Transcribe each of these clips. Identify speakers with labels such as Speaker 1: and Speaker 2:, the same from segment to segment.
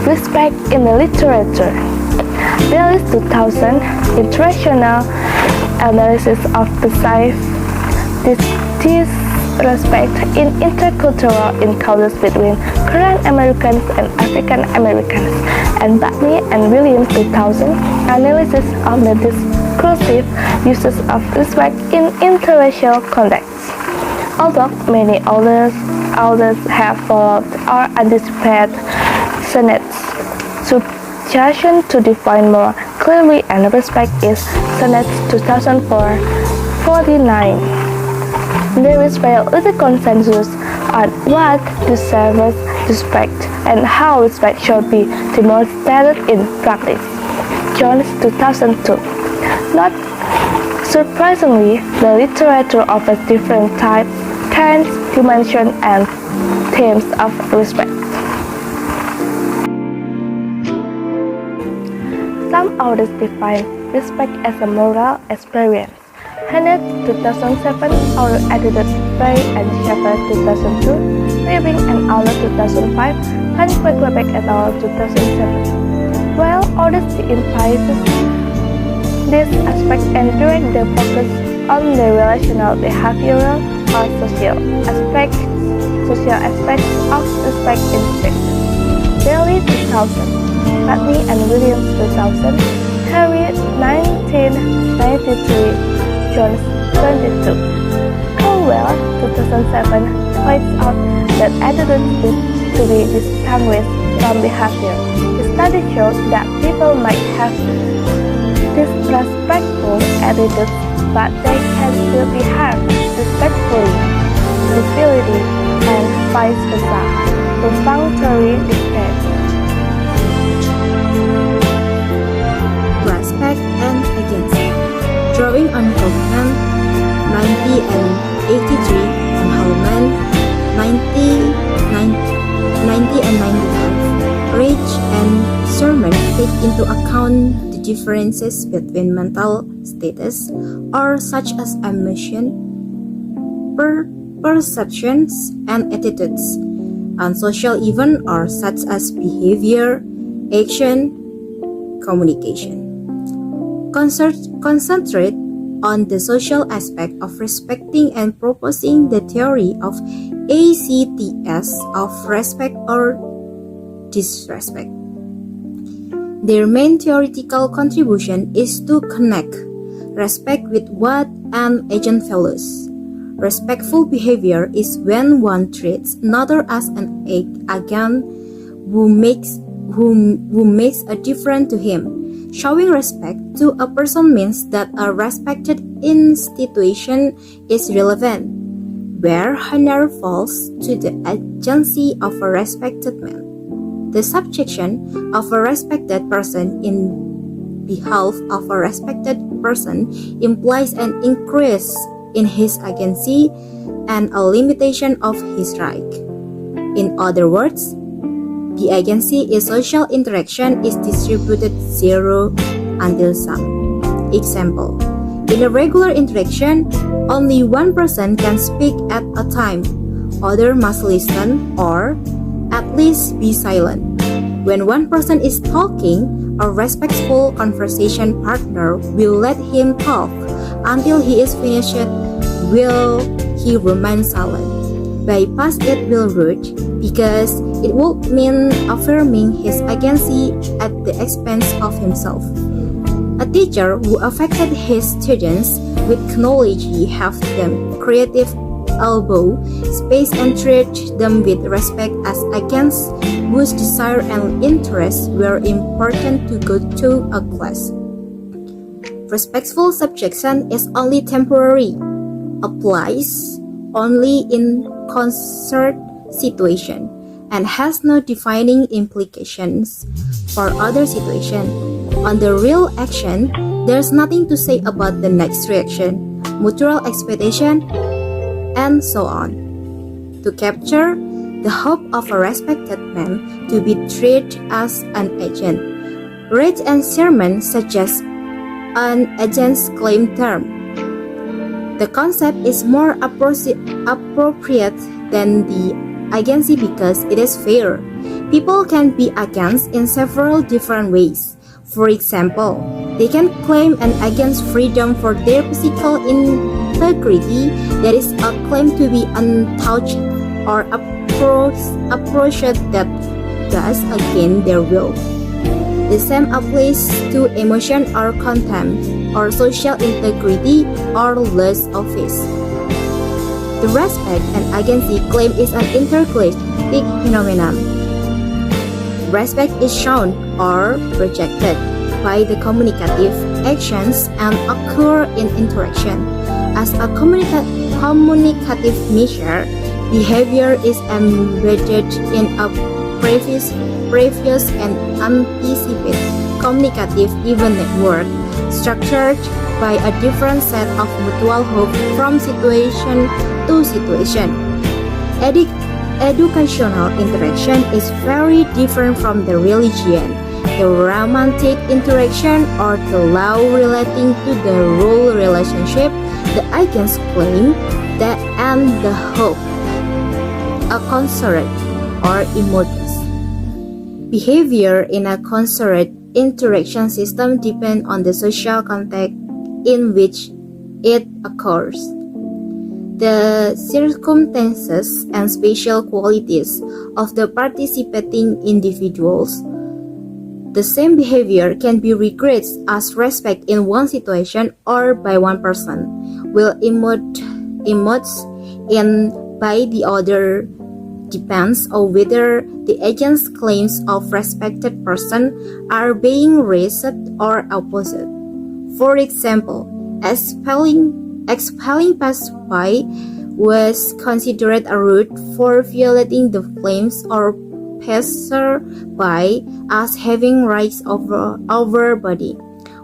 Speaker 1: Respect in the literature. There is 2000 international analysis of the disrespect in intercultural encounters between Korean Americans and African Americans, and Batney and Williams 2000 analysis of the discursive uses of respect in interracial contexts. Although many authors have followed or anticipated Sennett's suggestion to define more clearly and respect is Sennett's 2004-49. There is very little consensus on what deserves respect and how respect should be demonstrated in practice. Jones 2002. Not surprisingly, the literature offers different types, kinds, dimensions, and themes of respect. Some authors define respect as a moral experience. Hennett 2007, author edited Bay and Shepard 2002, Living and Author 2005, and Quebec et al. 2007. While others emphasize this aspect and direct their focus on the relational, behavioral, or social aspects of respect instruction. Bailey 2000, Batney and Williams 2000, Harry 1993, Jones 22. Caldwell 2007 points out that attitudes need to be distinguished from behavior. The study shows that people might have disrespectful attitudes, but they can still behave respectfully, civility, and vice versa. Perfunctory respect.
Speaker 2: Respect and agency. Drawing on Kaufman 90 and 83 and Hallman 90 and 95, Rich and Sherman take into account the differences between mental status, or such as emotion, perceptions, and attitudes, and social events, or such as behavior, action, communication. Concentrate on the social aspect of respecting and proposing the theory of ACTS of respect or disrespect. Their main theoretical contribution is to connect respect with what an agent values. Respectful behavior is when one treats another as an agent who makes a difference to him. Showing respect to a person means that a respected institution is relevant, where honor falls to the agency of a respected man. The subjection of a respected person in behalf of a respected person implies an increase in his agency and a limitation of his right. In other words, the agency in social interaction is distributed 0 until some. Example: in a regular interaction, only one person can speak at a time. Others must listen or at least be silent. When one person is talking, a respectful conversation partner will let him talk until he is finished. Will he remain silent? Bypass it will rude because it would mean affirming his agency at the expense of himself. A teacher who affected his students with knowledge have them creative elbow space and treat them with respect as agents whose desire and interests were important to go to a class. Respectful subjection is only temporary, applies only in concert situation, and has no defining implications for other situations. On the real action, there's nothing to say about the next reaction, mutual expectation, and so on. To capture the hope of a respected man to be treated as an agent, Reid and Sherman suggest an agent's claim term. The concept is more appropriate than the agency because it is fair. People can be against in several different ways. For example, they can claim and against freedom for their physical integrity, that is a claim to be untouched, or approach that goes against their will. The same applies to emotion or contempt, or social integrity, or loss of face. The respect and agency claim is an intergalactic phenomenon. Respect is shown or projected by the communicative actions and occur in interaction. As a communicative measure, behavior is embedded in a previous and anticipated communicative event network structured by a different set of mutual hope from situation to situation. Educational interaction is very different from the religion, the romantic interaction, or the law relating to the role relationship, the against claim, and the hope, a concert or emotions. Behavior in a concert interaction system depends on the social context in which it occurs, the circumstances and spatial qualities of the participating individuals. The same behavior can be regarded as respect in one situation or by one person, will emotes in by the other depends on whether the agent's claims of respected person are being raised or opposed. For example, expelling passerby was considered a route for violating the claims of passerby as having rights over body.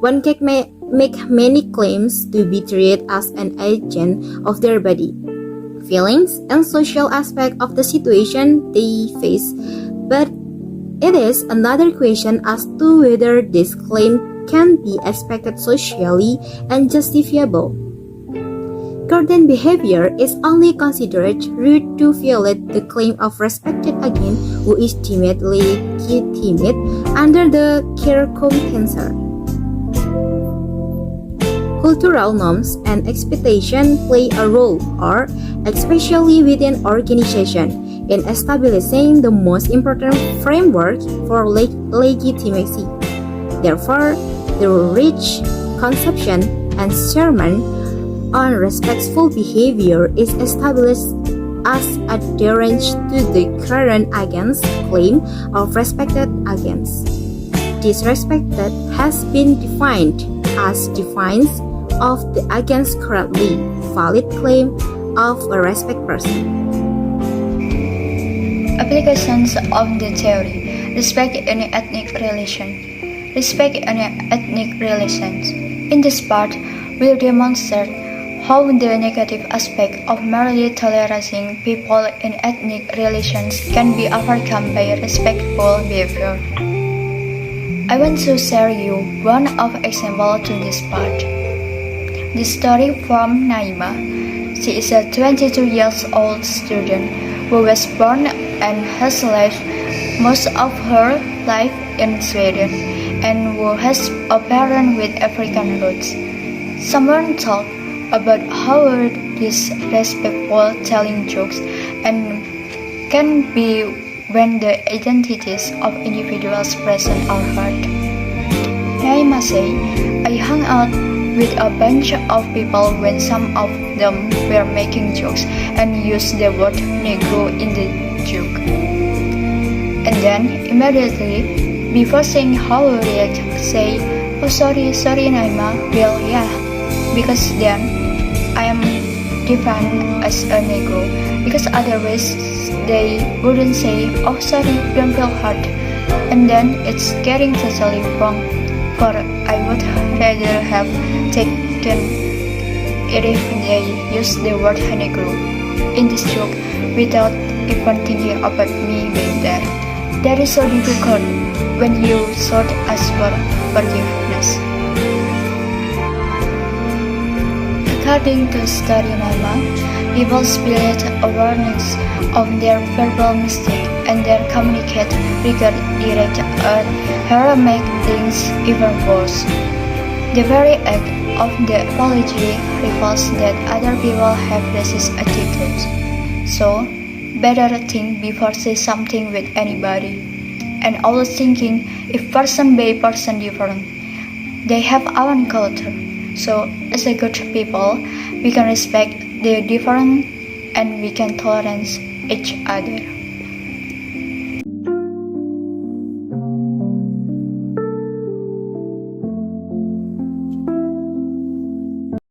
Speaker 2: One can make many claims to be treated as an agent of their body, feelings, and social aspect of the situation they face, but it is another question as to whether this claim can be expected socially and justifiable. Current behavior is only considered rude to violate the claim of respected agent who is deemed legitimate under the circumstances. Cultural norms and expectations play a role, or especially within organization, in establishing the most important framework for legitimacy. Therefore, the rich conception and sermon on respectful behavior is established as adherent to the current agent's claim of respected agents. Disrespected has been defined as defiance of the agent's currently valid claim of a respect person.
Speaker 3: Applications of the theory: respect in ethnic relation. Respect in ethnic relations. In this part, we'll demonstrate how the negative aspect of merely tolerating people in ethnic relations can be overcome by respectful behavior. I want to share you one of example to this part. The story from Naima. She is a 22 years old student who was born and has lived most of her life in Sweden and who has a parent with African roots. Someone talked about how disrespectful telling jokes and can be when the identities of individuals present are hurt. Naima say, I hung out with a bunch of people when some of them were making jokes and used the word Negro in the joke. And then, immediately, before saying how we react, say, oh sorry Naima, well yeah, because then I am defined as a Negro, because otherwise they wouldn't say, oh sorry, don't feel hurt, and then it's getting totally wrong, for I would rather have taken it if they used the word Negro in this joke without even thinking about me being there. That is so difficult when you should ask for forgiveness. According to study Naima, people build awareness of their verbal mistake and then communicate regard direct or make things even worse. The very act of the apology reveals that other people have racist attitudes. So, better think before say something with anybody. And always thinking if person by person different. They have our own culture. So, as a good people, we can respect their difference and we can tolerate each other.